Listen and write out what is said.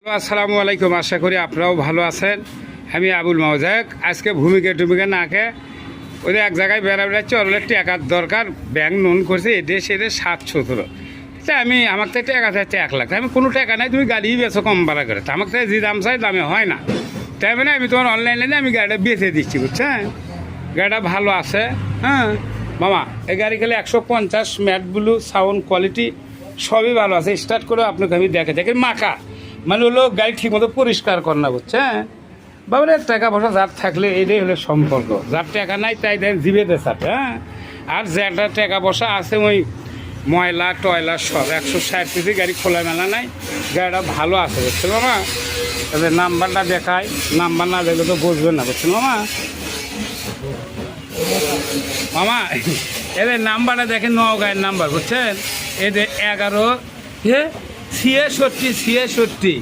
আসসালামু আলাইকুম। আশা করি আপনারাও ভালো আছেন। আমি আবুল মাওজাক। আজকে ভূমিকা টুমিকা না খেয়ে ওদের এক জায়গায় বেড়াচ্ছি, ওর টাকার দরকার, ব্যাংক লোন করছে, এদের সেদের 7-17। তা আমার তো টাকা চাইছে 1 লাখ, আমি কোনো টাকা নাই, তুমি গাড়ি বেচো কম ভাড়া করে, তা আমাকে তো যে দাম চাই দামে হয় না। তাই মানে আমি তোমার অনলাইনে আমি গাড়িটা বেচে দিচ্ছি, বুঝছেন? গাড়িটা ভালো আছে। হ্যাঁ মামা, এই গাড়ি খেলে 150 ম্যাট ব্লু সাউন্ড কোয়ালিটি সবই ভালো আছে। স্টার্ট করে আপনাকে আমি দেখে মাখা, মানে হলো গাড়ি ঠিকমতো পরিষ্কার কর না, বুঝছেন? বাবুরে টাকা পয়সা যার থাকলে এটাই হলো সম্পর্ক, যার টাকা নাই তাই দেন জিবেতে চাপে। হ্যাঁ, আর যেটা টাকা পয়সা আছে ওই ময়লা টয়লা সব 160 পিসি গাড়ি খোলা মেলা নাই, গাড়িটা ভালো আছে, বুঝছেন মামা? তবে নাম্বারটা দেখায়, নাম্বার না দেখলে তো বুঝবেন না, বুঝছেন মামা? মামা এদের নাম্বারটা দেখেন, নওগাঁয়ের নাম্বার, বুঝছেন? এদের 11 66।